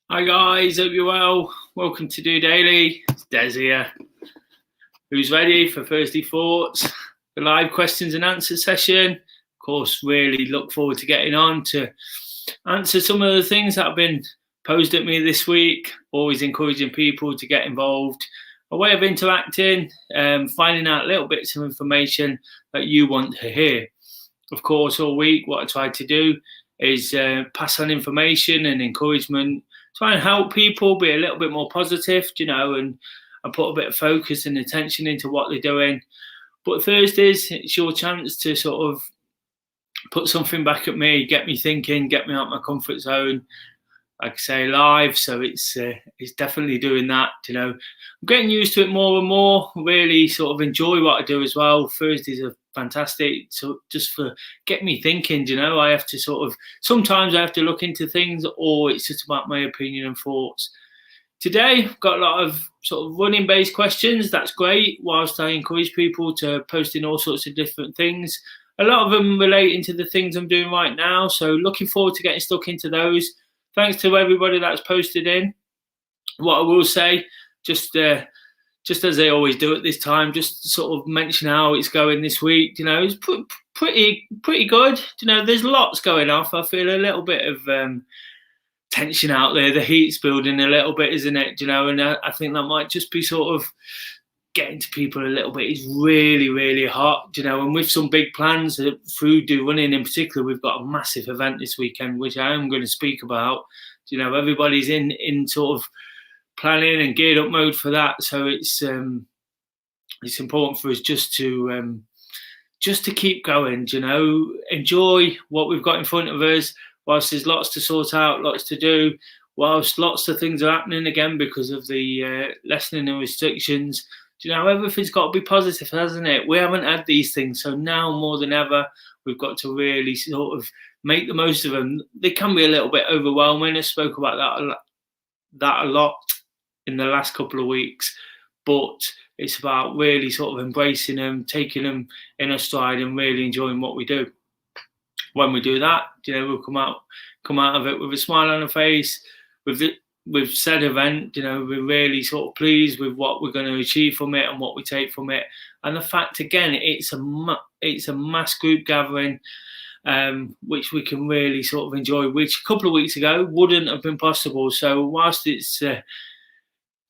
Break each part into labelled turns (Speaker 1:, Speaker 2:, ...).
Speaker 1: Hi guys, hope you're well. Welcome to DOdaily. It's Des here. Who's ready for Thursday Thoughts? The live questions and answer session. Of course, really look forward to getting on to answer some of the things that have been posed at me this week. Always encouraging people to get involved. A way of interacting, finding out little bits of information that you want to hear. Of course, all week, what I try to do is pass on information and encouragement, try and help people be a little bit more positive, and put a bit of focus and attention into what they're doing. But Thursdays, it's your chance to sort of put something back at me, get me thinking, get me out of my comfort zone. Like I say, live, so it's definitely doing that. I'm getting used to it more and more. Really, sort of enjoy what I do as well. Thursdays are fantastic, so just for get me thinking. I have to sometimes I have to look into things, or it's just about my opinion and thoughts. Today, I've got a lot of sort of running based questions. That's great. Whilst I encourage people to post in all sorts of different things, a lot of them relating to the things I'm doing right now. So looking forward to getting stuck into those. Thanks to everybody that's posted in. What I will say, just as they always do at this time, just sort of mention how it's going this week. It's pretty good. There's lots going off. I feel a little bit of tension out there. The heat's building a little bit, isn't it? And I think that might just be sort of getting to people a little bit. It's really, really hot, and with some big plans through Do Running in particular, we've got a massive event this weekend, which I am going to speak about. Everybody's in sort of planning and geared up mode for that. So it's important for us just to keep going, enjoy what we've got in front of us, whilst there's lots to sort out, lots to do, whilst lots of things are happening again because of the lessening and restrictions. Everything's got to be positive, hasn't it? We haven't had these things, so now more than ever, we've got to really sort of make the most of them. They can be a little bit overwhelming. I spoke about that a lot in the last couple of weeks, but it's about really sort of embracing them, taking them in a stride, and really enjoying what we do. When we do that, we'll come out of it with a smile on our face. With said event, we're really sort of pleased with what we're going to achieve from it and what we take from it. And the fact, again, it's a mass group gathering, which we can really sort of enjoy, which a couple of weeks ago wouldn't have been possible. So whilst it's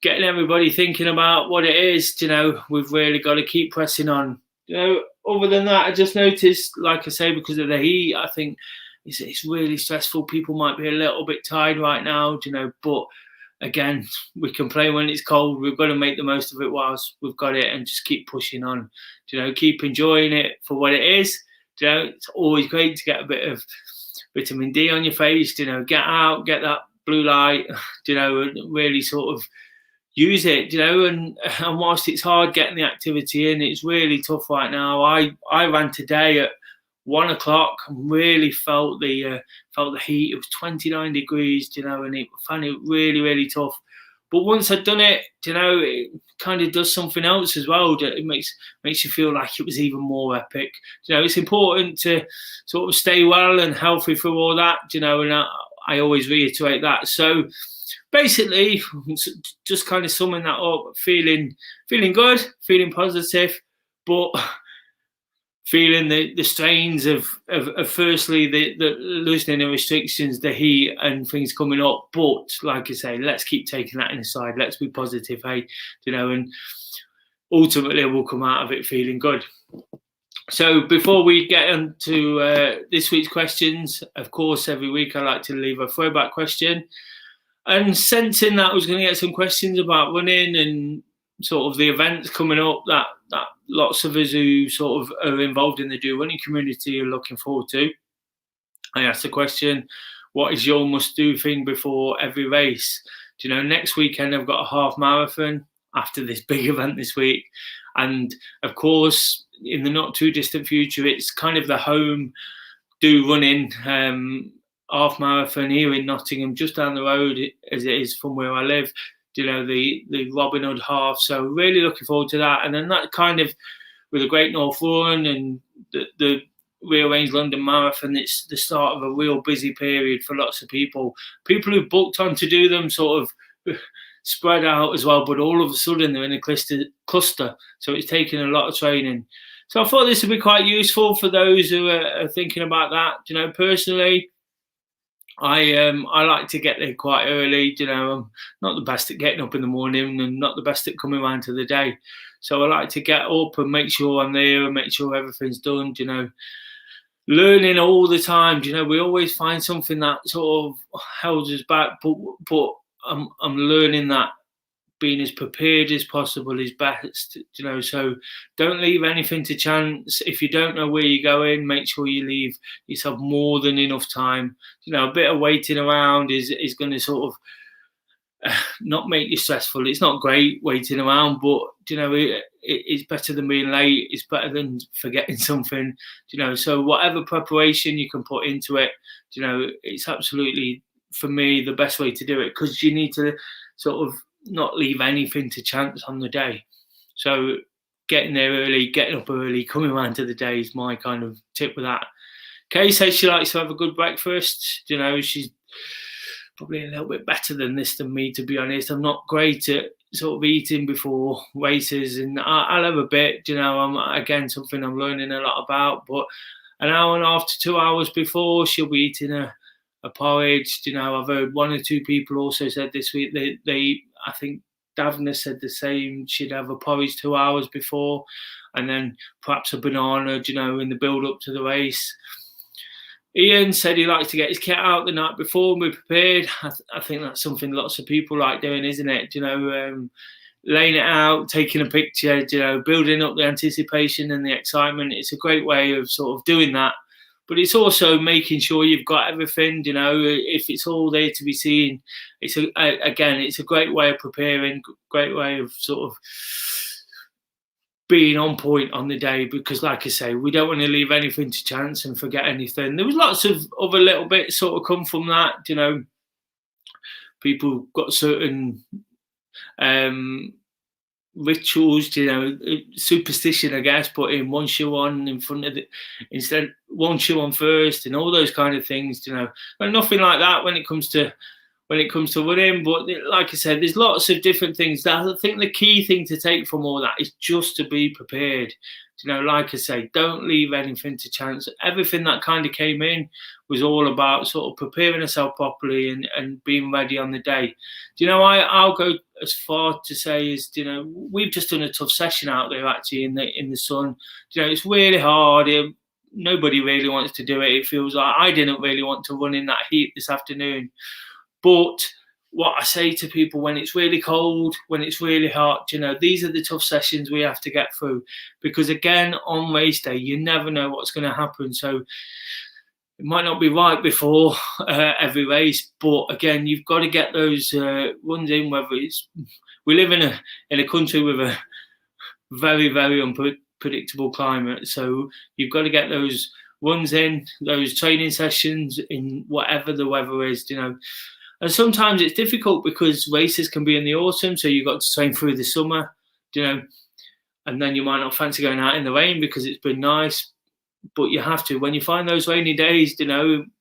Speaker 1: getting everybody thinking about what it is, we've really got to keep pressing on. Other than that, I just noticed, like I say, because of the heat, I think it's really stressful. People might be a little bit tired right now, but again, we can play when it's cold. We've got to make the most of it whilst we've got it and just keep pushing on, keep enjoying it for what it is. It's always great to get a bit of vitamin D on your face, get out, get that blue light, and really sort of use it, and whilst it's hard getting the activity in, it's really tough right now. I ran today at 1 o'clock and really felt the heat. It was 29 degrees, and I found it really, really tough. But once I'd done it, it kind of does something else as well. It makes you feel like it was even more epic. It's important to sort of stay well and healthy through all that, and I always reiterate that. So basically, just kind of summing that up, feeling good, feeling positive, but feeling the strains of firstly the loosening of restrictions, the heat and things coming up. But like I say, let's keep taking that inside. Let's be positive, hey, and ultimately we'll come out of it feeling good. So before we get into this week's questions, of course, every week I like to leave a throwback question. And sensing that I was going to get some questions about running and sort of the events coming up that lots of us who sort of are involved in the Do Running community are looking forward to, I asked the question, what is your must-do thing before every race? Next weekend I've got a half marathon after this big event this week. And of course, in the not too distant future, it's kind of the home Do Running half marathon here in Nottingham, just down the road as it is from where I live, the Robin Hood half. So really looking forward to that. And then that kind of with the Great North Run and the rearranged London Marathon, it's the start of a real busy period for lots of people. People who've booked on to do them sort of spread out as well, but all of a sudden they're in a cluster. So it's taken a lot of training. So I thought this would be quite useful for those who are thinking about that. Personally, I like to get there quite early. I'm not the best at getting up in the morning and not the best at coming around to the day. So I like to get up and make sure I'm there and make sure everything's done. Learning all the time. We always find something that sort of holds us back, but I'm learning that being as prepared as possible is best. So don't leave anything to chance. If you don't know where you're going, make sure you leave yourself more than enough time. A bit of waiting around is going to sort of not make you stressful. It's not great waiting around, but it's better than being late. It's better than forgetting something. So whatever preparation you can put into it, it's absolutely, for me, the best way to do it, because you need to sort of not leave anything to chance on the day. So getting there early, getting up early, coming around to the day is my kind of tip with that. Kay says she likes to have a good breakfast. She's probably a little bit better than me, to be honest. I'm not great at sort of eating before races, and I'll have a bit. Again, something I'm learning a lot about. But an hour and a half to 2 hours before, she'll be eating a porridge. I've heard one or two people also said this week they I think Davna said the same. She'd have a porridge 2 hours before, and then perhaps a banana, in the build up to the race. Ian said he likes to get his kit out the night before and be prepared. I think that's something lots of people like doing, isn't it? Laying it out, taking a picture, building up the anticipation and the excitement. It's a great way of sort of doing that. But it's also making sure you've got everything, if it's all there to be seen. It's a great way of preparing, great way of sort of being on point on the day, because like I say, we don't want to leave anything to chance and forget anything. There was lots of other little bits sort of come from that. People got certain rituals, superstition, I guess, putting one shoe on in front of instead one shoe on first, and all those kind of things, but nothing like that when it comes to running. But like I said, there's lots of different things. I think the key thing to take from all that is just to be prepared. Like I say, don't leave anything to chance. Everything that kind of came in was all about sort of preparing yourself properly and being ready on the day. I'll go as far to say is, we've just done a tough session out there actually in the sun. It's really hard. Nobody really wants to do it. It feels like I didn't really want to run in that heat this afternoon. But what I say to people, when it's really cold, when it's really hot, these are the tough sessions we have to get through, because again, on race day, you never know what's going to happen. So it might not be right before every race, but again, you've got to get those runs in. Whether it's, we live in a country with a very, very unpredictable climate, so you've got to get those runs in, those training sessions in whatever the weather is, And sometimes it's difficult because races can be in the autumn, so you've got to train through the summer, and then you might not fancy going out in the rain because it's been nice, but you have to. When you find those rainy days,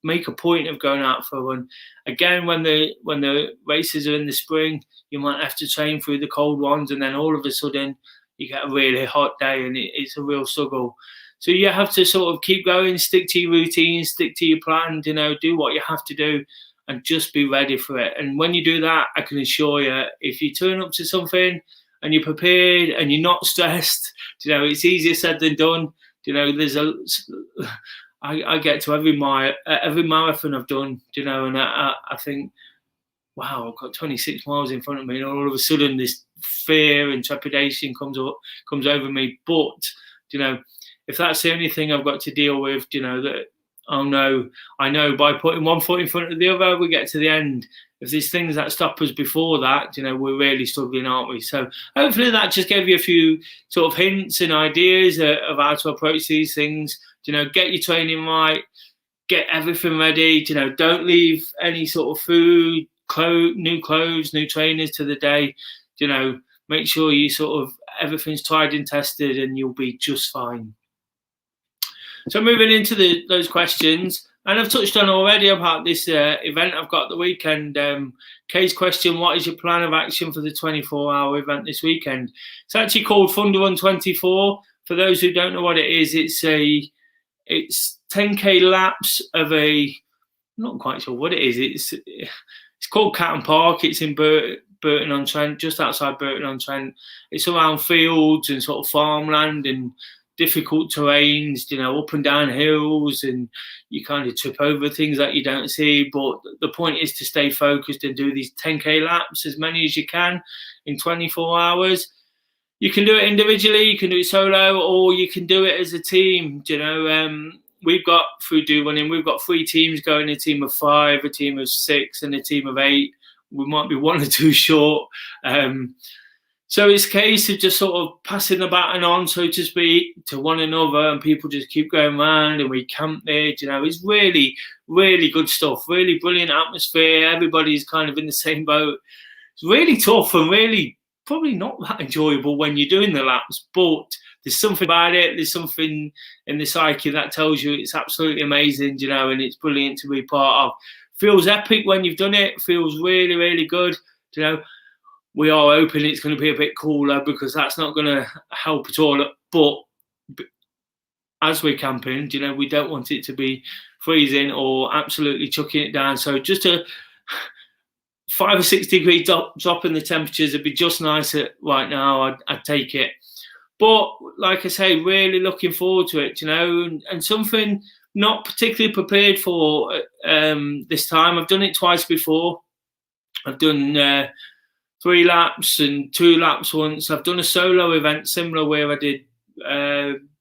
Speaker 1: make a point of going out for a run. Again, when the races are in the spring, you might have to train through the cold ones, and then all of a sudden you get a really hot day and it's a real struggle. So you have to sort of keep going, stick to your routine, stick to your plan, do what you have to do, and just be ready for it. And when you do that, I can assure you, if you turn up to something and you're prepared and you're not stressed, it's easier said than done. I get to every marathon I've done, and I think, wow, I've got 26 miles in front of me, and all of a sudden this fear and trepidation comes over me. But, if that's the only thing I've got to deal with, that I know by putting one foot in front of the other, we get to the end. If there's things that stop us before that, we're really struggling, aren't we? So hopefully that just gave you a few sort of hints and ideas of how to approach these things. Get your training right, get everything ready. Don't leave any sort of food, new clothes, new trainers to the day. Make sure you sort of everything's tried and tested, and you'll be just fine. So moving into those questions, and I've touched on already about this event I've got the weekend. Kay's question: what is your plan of action for the 24-hour event this weekend? It's actually called Thunder Run 24. For those who don't know what it is, it's 10k laps of I'm not quite sure what it is. It's called Catton Park. It's in Burton-on-Trent, just outside Burton-on-Trent. It's around fields and sort of farmland and difficult terrains, up and down hills, and you kind of trip over things that you don't see. But the point is to stay focused and do these 10k laps, as many as you can in 24 hours. You can do it individually, you can do it solo, or you can do it as a team. We've got, through Do Running, we've got 3 teams going: a team of 5, a team of 6, and a team of 8. We might be 1 or 2 short. So it's a case of just sort of passing the baton on, so to speak, to one another, and people just keep going around, and we camp there. It's really, really good stuff. Really brilliant atmosphere. Everybody's kind of in the same boat. It's really tough and really probably not that enjoyable when you're doing the laps, but there's something about it. There's something in the psyche that tells you it's absolutely amazing, and it's brilliant to be part of. Feels epic when you've done it. Feels really, really good. We are hoping it's going to be a bit cooler, because that's not going to help at all. But as we're camping, we don't want it to be freezing or absolutely chucking it down. So just a 5 or 6 degree drop in the temperatures would be just nice right now. I'd take it. But like I say, really looking forward to it, and something not particularly prepared for this time. I've done it twice before. I've done 3 laps and 2 laps once. I've done a solo event similar where I did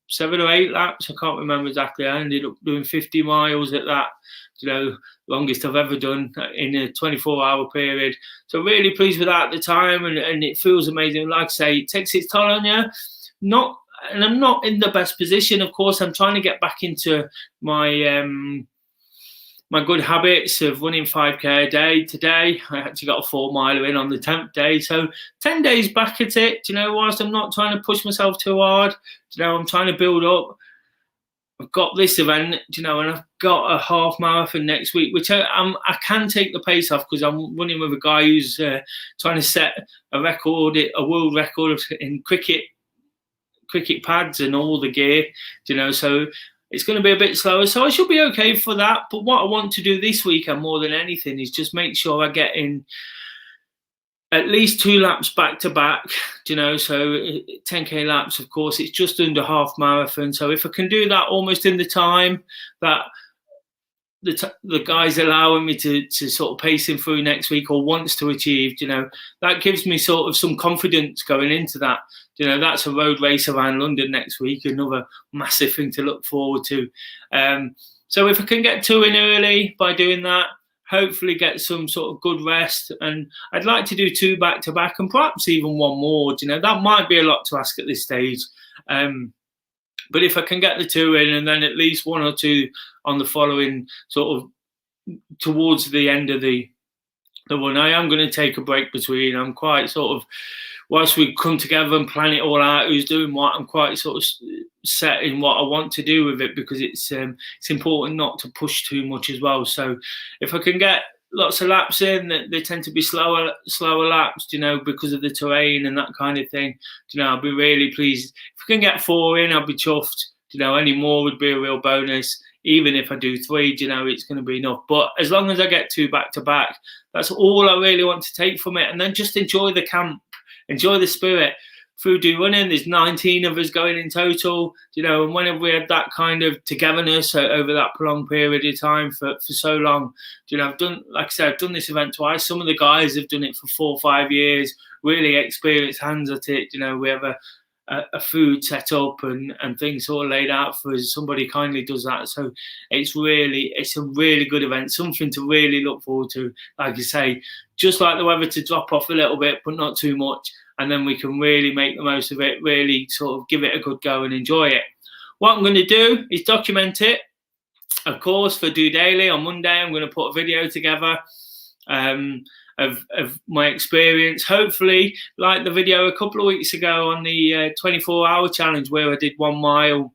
Speaker 1: 7 or 8 laps. I can't remember exactly. I ended up doing 50 miles at that, longest I've ever done in a 24-hour period. So really pleased with that at the time, and it feels amazing. Like I say, it takes its toll on you. And I'm not in the best position. Of course, I'm trying to get back into my my good habits of running 5k a day. Today, I actually got a 4 miler in on the 10th day. So 10 days back at it, whilst I'm not trying to push myself too hard, I'm trying to build up. I've got this event, and I've got a half marathon next week, which I can take the pace off, because I'm running with a guy who's trying to set a world record in cricket pads and all the gear, so it's going to be a bit slower. So I should be okay for that. But what I want to do this weekend more than anything is just make sure I get in at least 2 laps back to back, so 10k laps, of course, it's just under half marathon. So if I can do that almost in the time that the guys allowing me to sort of pacing through next week, or wants to achieve, that gives me sort of some confidence going into that. That's a road race around London next week, another massive thing to look forward to. So if I can get 2 in early by doing that, hopefully get some sort of good rest, and I'd like to do 2 back to back, and perhaps even 1 more. That might be a lot to ask at this stage. But if I can get the 2 in, and then at least 1 or 2 on the following sort of towards the end of the run, I am going to take a break between. I'm quite sort of, whilst we come together and plan it all out, who's doing what, I'm quite sort of set in what I want to do with it, because it's important not to push too much as well. So if I can get lots of laps in, they tend to be slower laps, because of the terrain and that kind of thing. I'll be really pleased. If I can get 4 in, I'll be chuffed. Any more would be a real bonus. Even if I do 3, it's going to be enough. But as long as I get 2 back to back, that's all I really want to take from it. And then just enjoy the camp, enjoy the spirit. Through Do Running, there's 19 of us going in total, and whenever we had that kind of togetherness over that prolonged period of time for so long, I've done, like I said, I've done this event twice. Some of the guys have done it for 4 or 5 years, really experienced hands at it. We have a food set up and things all laid out for us. Somebody kindly does that. So it's a really good event, something to really look forward to. Like I say, just like the weather to drop off a little bit, but not too much. And then we can really make the most of it, really sort of give it a good go and enjoy it. What I'm going to do is document it. Of course, for Do Daily on Monday, I'm going to put a video together of my experience. Hopefully, like the video a couple of weeks ago on the 24-hour challenge, where I did 1 mile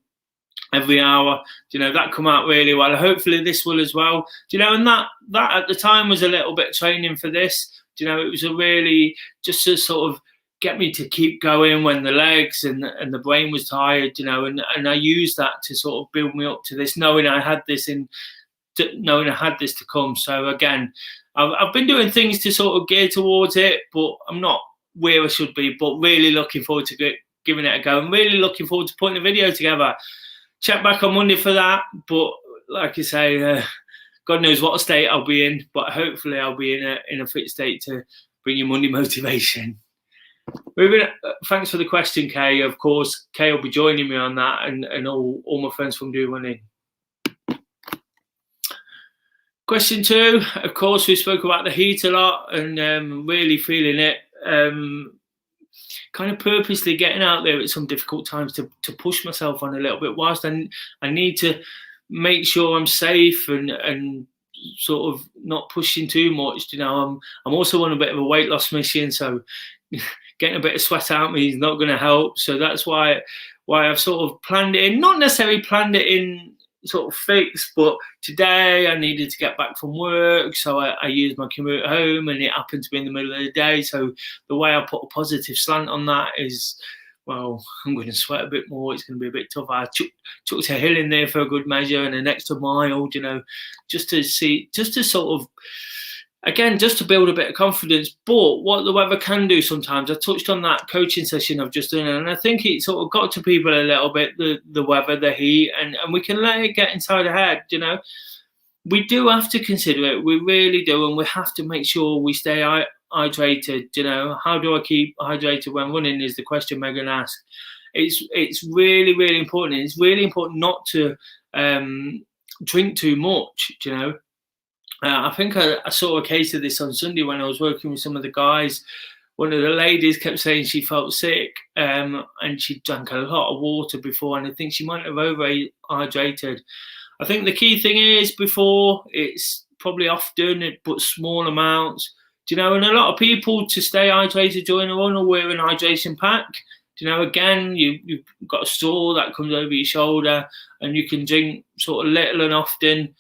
Speaker 1: every hour. That come out really well. Hopefully this will as well. And that at the time was a little bit of training for this. It was a really just to sort of get me to keep going when the legs and the brain was tired, and I used that to sort of build me up to this, knowing I had this to come. So again, I've been doing things to sort of gear towards it, but I'm not where I should be, but really looking forward to giving it a go. I'm really looking forward to putting a video together. Check back on Monday for that, but like I say, God knows what state I'll be in, but hopefully I'll be in a fit state to bring you Monday motivation. Thanks for the question, Kay. Of course, Kay will be joining me on that, and all my friends from Do Running. Question 2, of course, we spoke about the heat a lot, and really feeling it. Kind of purposely getting out there at some difficult times to push myself on a little bit, whilst I need to make sure I'm safe and sort of not pushing too much. I'm also on a bit of a weight loss mission, so getting a bit of sweat out me is not going to help. So that's why I've sort of planned it in, not necessarily planned it in sort of fixed, but today I needed to get back from work, so I used my commute home, and it happened to be in the middle of the day. So the way I put a positive slant on that is, well, I'm going to sweat a bit more. It's going to be a bit tough. I chucked a hill in there for a good measure and an extra mile, just to sort of, again, just to build a bit of confidence. But what the weather can do sometimes, I touched on that coaching session I've just done, and I think it sort of got to people a little bit, the weather, the heat, and we can let it get inside our head, We do have to consider it, we really do, and we have to make sure we stay hydrated. How do I keep hydrated when running is the question Megan asked. It's really, really important. It's really important not to drink too much, I think I saw a case of this on Sunday when I was working with some of the guys. One of the ladies kept saying she felt sick, and she drank a lot of water before, and I think she might have overhydrated. I think the key thing is before, it's probably often, but small amounts. And a lot of people, to stay hydrated during a run, will wear an hydration pack. Again, you've got a straw that comes over your shoulder, and you can drink sort of little and often.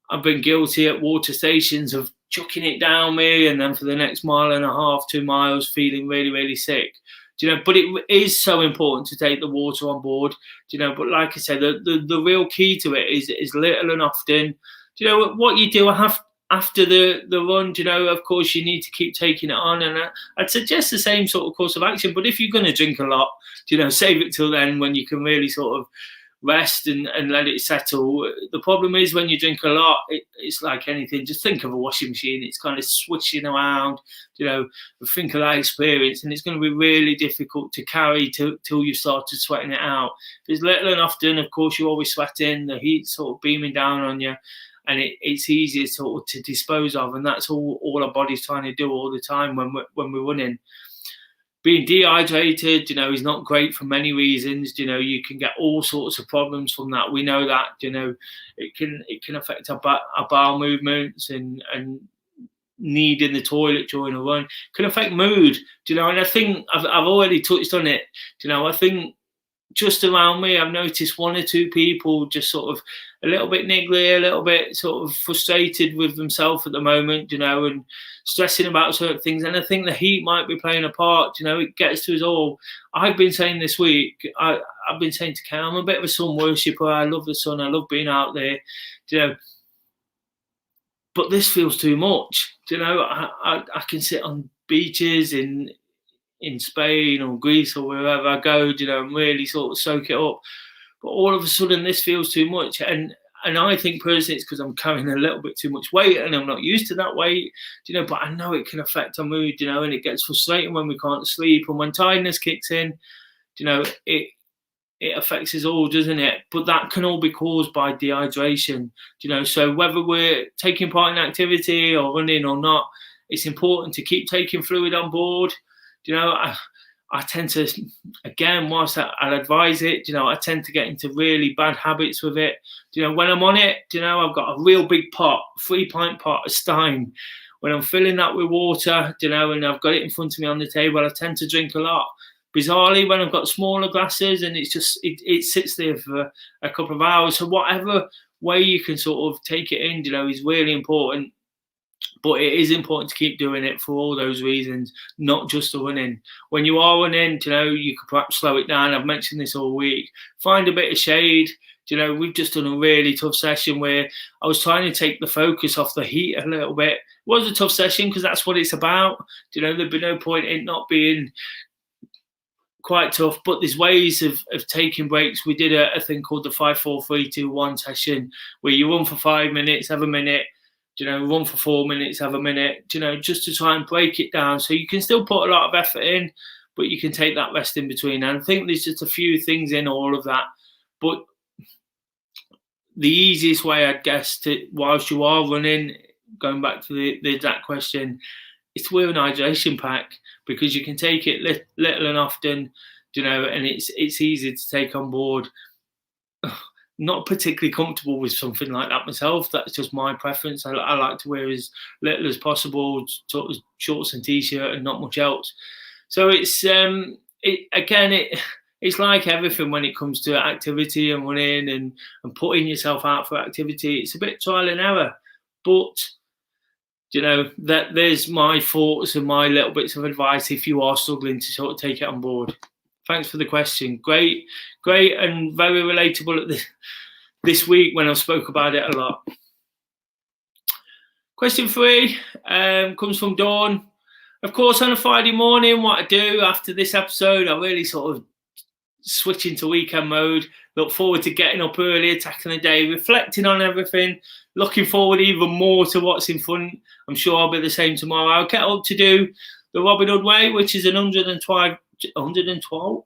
Speaker 1: I've been guilty at water stations of chucking it down me, and then for the next 1.5 miles, 2 miles, feeling really, really sick. But it is so important to take the water on board. But like I said, the real key to it is little and often. What you do after the run, of course, you need to keep taking it on, and I'd suggest the same sort of course of action. But if you're going to drink a lot, save it till then, when you can really sort of rest and let it settle. The problem is when you drink a lot, it's like anything. Just think of a washing machine. It's kind of swishing around, think of that experience, and it's going to be really difficult to carry till you started sweating it out. If it's little and often, of course, you're always sweating, the heat's sort of beaming down on you, and it's easier sort of to dispose of, and that's all our body's trying to do all the time when we're running. Being dehydrated, is not great for many reasons. You can get all sorts of problems from that. We know that, it can affect our bowel movements and needing the toilet during a run. It can affect mood, and I think I've already touched on it. I think just around me, I've noticed 1 or 2 people just sort of a little bit niggly, a little bit sort of frustrated with themselves at the moment, and stressing about certain things. And I think the heat might be playing a part. It gets to us all. I've been saying this week, I've been saying to Kay, I'm a bit of a sun worshipper. I love the sun. I love being out there, but this feels too much. I can sit on beaches in Spain or Greece or wherever I go, and really sort of soak it up. But all of a sudden, this feels too much. And I think personally it's because I'm carrying a little bit too much weight and I'm not used to that weight, but I know it can affect our mood, and it gets frustrating when we can't sleep. And when tiredness kicks in, it affects us all, doesn't it? But that can all be caused by dehydration, So whether we're taking part in activity or running or not, it's important to keep taking fluid on board. I tend to, again, whilst I'll advise it, I tend to get into really bad habits with it. When I'm on it, I've got a real big pot, 3-pint pot of Stein. When I'm filling that with water, and I've got it in front of me on the table, I tend to drink a lot. bizarrely when I've got smaller glasses, and it sits there for a couple of hours. So whatever way you can sort of take it in, is really important. But it is important to keep doing it for all those reasons, not just the running. When you are running, you could perhaps slow it down. I've mentioned this all week. Find a bit of shade. We've just done a really tough session where I was trying to take the focus off the heat a little bit. It was a tough session because that's what it's about. There'd be no point in not being quite tough, but there's ways of taking breaks. We did a thing called the 5-4-3-2-1 session where you run for 5 minutes, have a minute, run for 4 minutes, have a minute, just to try and break it down. So you can still put a lot of effort in, but you can take that rest in between. And I think there's just a few things in all of that. But the easiest way, I guess, to whilst you are running, going back to the exact question, is to wear an hydration pack, because you can take it little and often, and it's easy to take on board. Not particularly comfortable with something like that myself. That's just my preference. I like to wear as little as possible, sort of shorts and t-shirt and not much else. So it's like everything when it comes to activity and running and putting yourself out for activity. It's a bit trial and error, but that there's my thoughts and my little bits of advice if you are struggling to sort of take it on board. Thanks for the question. Great, and very relatable at this week when I've spoke about it a lot. Question 3 comes from Dawn. Of course, on a Friday morning, what I do after this episode, I really sort of switch into weekend mode. Look forward to getting up early, attacking the day, reflecting on everything, looking forward even more to what's in front. I'm sure I'll be the same tomorrow. I'll get up to do the Robin Hood Way, which is an 112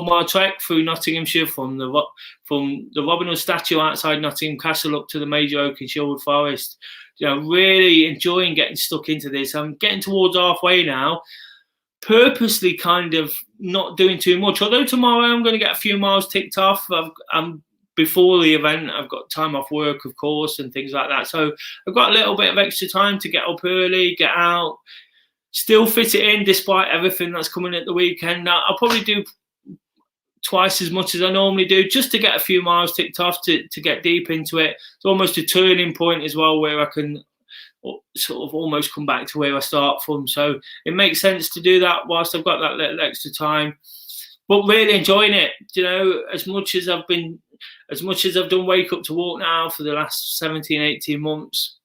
Speaker 1: mile trek through Nottinghamshire from the Robin Hood statue outside Nottingham Castle up to the Major Oak and Sherwood Forest. Really enjoying getting stuck into this. I'm getting towards halfway now, purposely kind of not doing too much. Although tomorrow I'm going to get a few miles ticked off. I'm before the event, I've got time off work, of course, and things like that. So I've got a little bit of extra time to get up early, get out, still fit it in despite everything that's coming at the weekend. Now, I'll probably do twice as much as I normally do just to get a few miles ticked off, to get deep into it. It's almost a turning point as well where I can sort of almost come back to where I start from. So it makes sense to do that whilst I've got that little extra time. But really enjoying it, as much as I've done Wake Up to Walk now for the last 17, 18 months,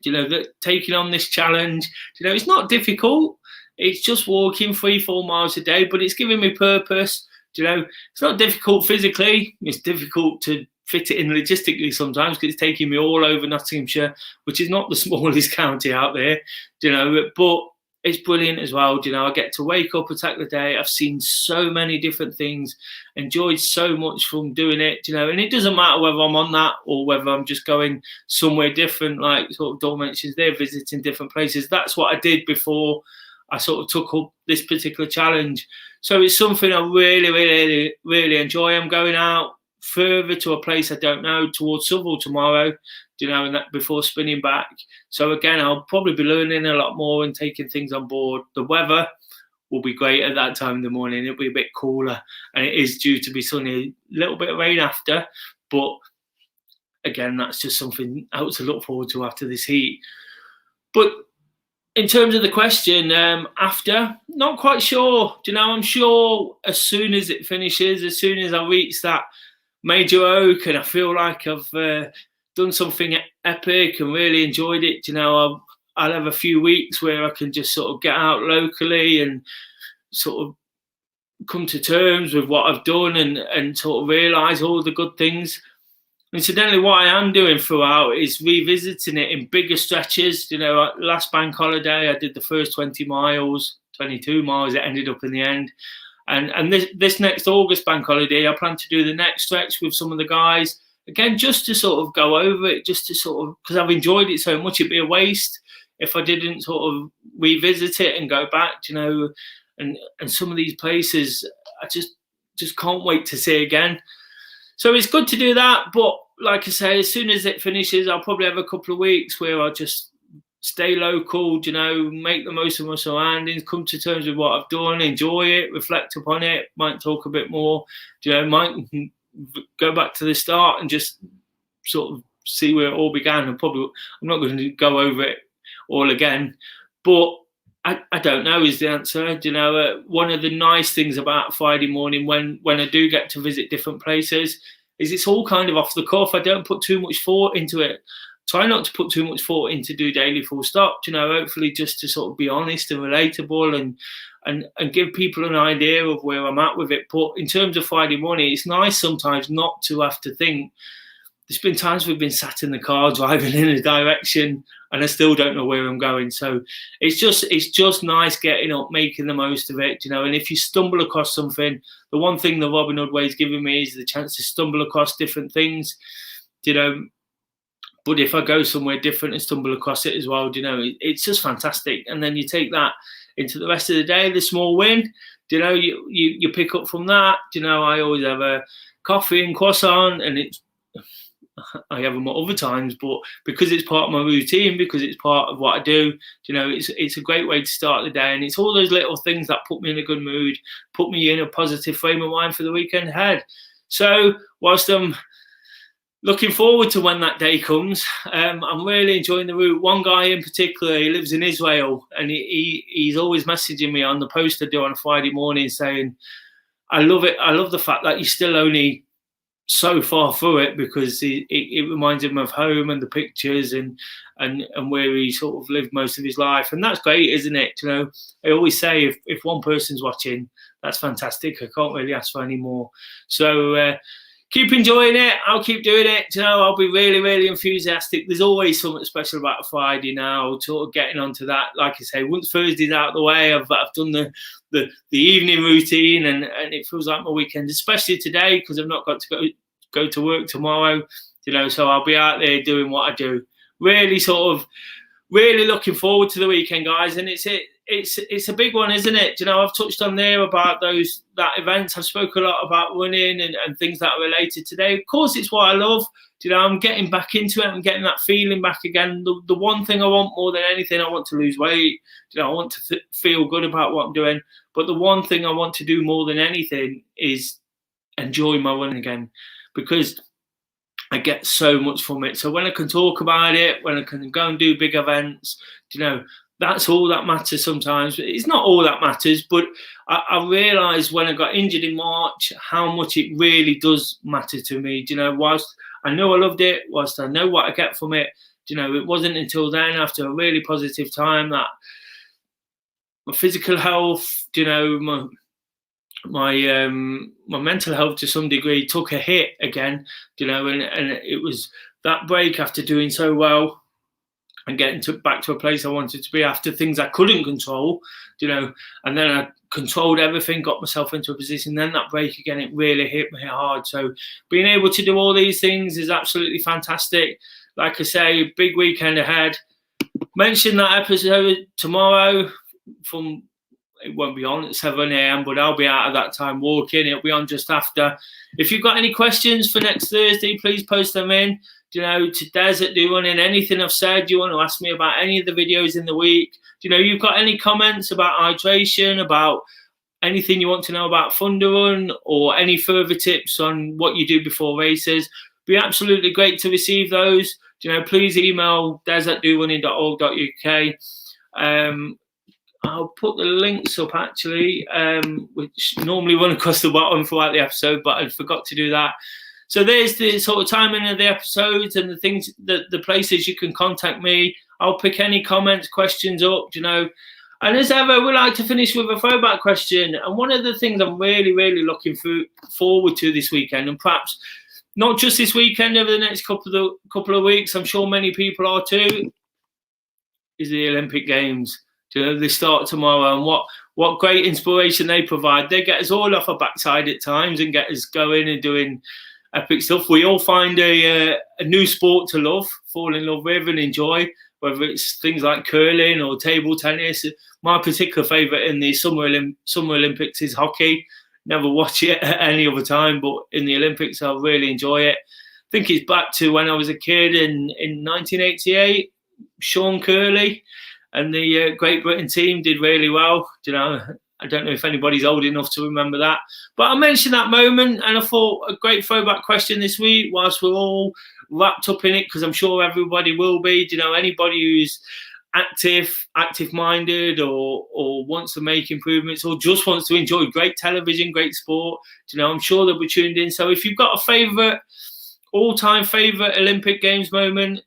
Speaker 1: that taking on this challenge, it's not difficult. It's just walking 3-4 miles a day, but it's giving me purpose. It's not difficult physically. It's difficult to fit it in logistically sometimes because it's taking me all over Nottinghamshire, which is not the smallest county out there, but it's brilliant as well. I get to wake up, attack the day. I've seen so many different things, enjoyed so much from doing it, and it doesn't matter whether I'm on that or whether I'm just going somewhere different, like sort of Dawn mentions there, visiting different places. That's what I did before I sort of took up this particular challenge. So it's something I really, really, really enjoy. I'm going out further to a place I don't know, towards Southall tomorrow, and that before spinning back. So again, I'll probably be learning a lot more and taking things on board. The weather will be great at that time in the morning. It'll be a bit cooler, and it is due to be sunny. A little bit of rain after, but again, that's just something else to look forward to after this heat. But in terms of the question, after, not quite sure. I'm sure as soon as it finishes, as soon as I reach that Major Oak and I feel like I've done something epic and really enjoyed it, I'll have a few weeks where I can just sort of get out locally and sort of come to terms with what I've done and sort of realise all the good things. Incidentally, what I am doing throughout is revisiting it in bigger stretches. Last bank holiday, I did the first 20 miles, 22 miles it ended up in the end. And this next August bank holiday, I plan to do the next stretch with some of the guys. Again, just to sort of go over it, just to sort of, because I've enjoyed it so much, it'd be a waste if I didn't sort of revisit it and go back, and some of these places, I just can't wait to see again. So it's good to do that, but like I say, as soon as it finishes, I'll probably have a couple of weeks where I'll just stay local, make the most of my surroundings, come to terms with what I've done, enjoy it, reflect upon it, might talk a bit more, might go back to the start and just sort of see where it all began. I'm not going to go over it all again, but I don't know is the answer. One of the nice things about Friday morning when I do get to visit different places is it's all kind of off the cuff. I don't put too much thought into it. Try not to put too much thought into Do Daily full stop, hopefully just to sort of be honest and relatable and give people an idea of where I'm at with it. But in terms of Friday morning, it's nice sometimes not to have to think. There's been times we've been sat in the car driving in a direction and I still don't know where I'm going. So it's just nice getting up, making the most of it, and if you stumble across something, the one thing the Robin Hood Way is giving me is the chance to stumble across different things, but if I go somewhere different and stumble across it as well, it's just fantastic. And then you take that into the rest of the day, the small win, you pick up from that. I always have a coffee and croissant, and I have them at other times, but because it's part of my routine, because it's part of what I do, it's a great way to start the day. And it's all those little things that put me in a good mood, put me in a positive frame of mind for the weekend ahead. So whilst I'm looking forward to when that day comes, I'm really enjoying the route. One guy in particular, he lives in Israel, and he's always messaging me on the post I do on a Friday morning saying, I love it. I love the fact that you're still only so far through it, because it reminds him of home and the pictures and where he sort of lived most of his life. And that's great, isn't it? I always say if one person's watching, that's fantastic. I can't really ask for any more. So keep enjoying it. I'll keep doing it. I'll be really, really enthusiastic. There's always something special about a Friday now, sort of getting onto that. Like I say, once Thursday's out of the way, I've done the evening routine, and it feels like my weekend, especially today, because I've not got to go to work tomorrow, so I'll be out there doing what I do. Really looking forward to the weekend, guys. And it's a big one, isn't it? I've touched on there about that events. I've spoken a lot about running and things that are related today. Of course, it's what I love. I'm getting back into it. I'm getting that feeling back again. The one thing I want more than anything, I want to lose weight. I want to feel good about what I'm doing. But the one thing I want to do more than anything is enjoy my running again, because I get so much from it. So when I can talk about it, when I can go and do big events, that's all that matters sometimes. It's not all that matters, but I realised when I got injured in March how much it really does matter to me. Whilst I know I loved it, whilst I know what I get from it, it wasn't until then, after a really positive time, that my physical health, my mental health to some degree took a hit again, and it was that break after doing so well and getting back to a place I wanted to be after things I couldn't control, and then I controlled everything, got myself into a position. Then that break again, it really hit me hard. So being able to do all these things is absolutely fantastic. Like I say, big weekend ahead. Mention that episode tomorrow it won't be on at 7 a.m, but I'll be out at that time walking. It'll be on just after. If you've got any questions for next Thursday, please post them in. To Des at Do Running, anything I've said, you want to ask me about any of the videos in the week. You've got any comments about hydration, about anything you want to know about Thunderrun, or any further tips on what you do before races, be absolutely great to receive those. Please email des@dorunning.org.uk. I'll put the links up actually, which normally run across the bottom throughout the episode, but I forgot to do that. So there's the sort of timing of the episodes and the things, the places you can contact me. I'll pick any comments, questions up, And as ever, we like to finish with a throwback question. And one of the things I'm really, really looking forward to this weekend, and perhaps not just this weekend, over the next couple of weeks, I'm sure many people are too, is the Olympic Games. They start tomorrow, and what great inspiration they provide. They get us all off our backside at times and get us going and doing epic stuff. We all find a new sport to love, fall in love with and enjoy, whether it's things like curling or table tennis. My particular favourite in the Summer Olympics is hockey. Never watch it at any other time, but in the Olympics I really enjoy it. I think it's back to when I was a kid in 1988. Sean Curley and the Great Britain team did really well. I don't know if anybody's old enough to remember that. But I mentioned that moment, and I thought a great throwback question this week, whilst we're all wrapped up in it, because I'm sure everybody will be. Anybody who's active-minded or wants to make improvements or just wants to enjoy great television, great sport, I'm sure they'll be tuned in. So if you've got a all-time favourite Olympic Games moment,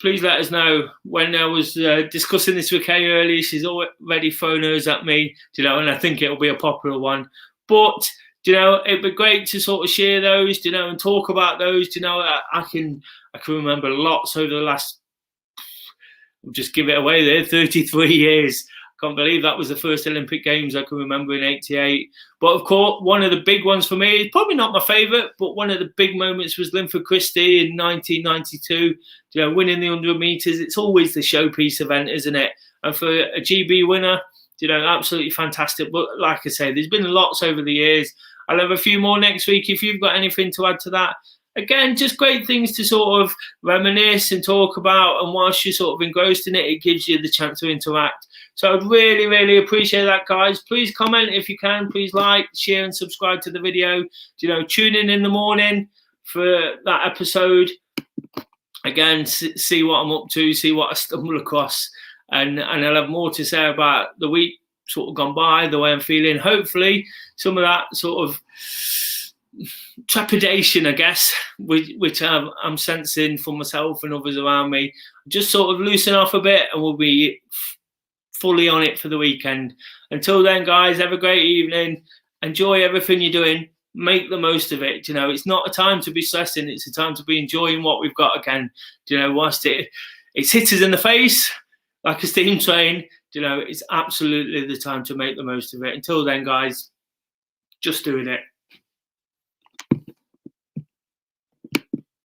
Speaker 1: please let us know. When I was discussing this with Kay earlier, she's already thrown hers at me, and I think it'll be a popular one. But, it'd be great to sort of share those, and talk about those. I can remember lots over the last, I'll just give it away there, 33 years. I can't believe that was the first Olympic Games I can remember in '88. But of course, one of the big ones for me, probably not my favourite, but one of the big moments was Linford Christie in 1992, winning the 100 metres. It's always the showpiece event, isn't it? And for a GB winner, absolutely fantastic. But like I say, there's been lots over the years. I'll have a few more next week if you've got anything to add to that. Again, just great things to sort of reminisce and talk about. And whilst you're sort of engrossed in it, it gives you the chance to interact. So I'd really, really appreciate that, guys. Please comment if you can. Please like, share and subscribe to the video. Tune in the morning for that episode. Again, see what I'm up to, see what I stumble across. And I'll have more to say about the week sort of gone by, the way I'm feeling. Hopefully some of that sort of trepidation, I guess, which I'm sensing for myself and others around me, just sort of loosen off a bit, and we'll be fully on it for the weekend. Until then, guys, have a great evening. Enjoy everything you're doing. Make the most of it. It's not a time to be stressing. It's a time to be enjoying what we've got again. Whilst it's hit us in the face like a steam train, it's absolutely the time to make the most of it. Until then, guys, just doing it.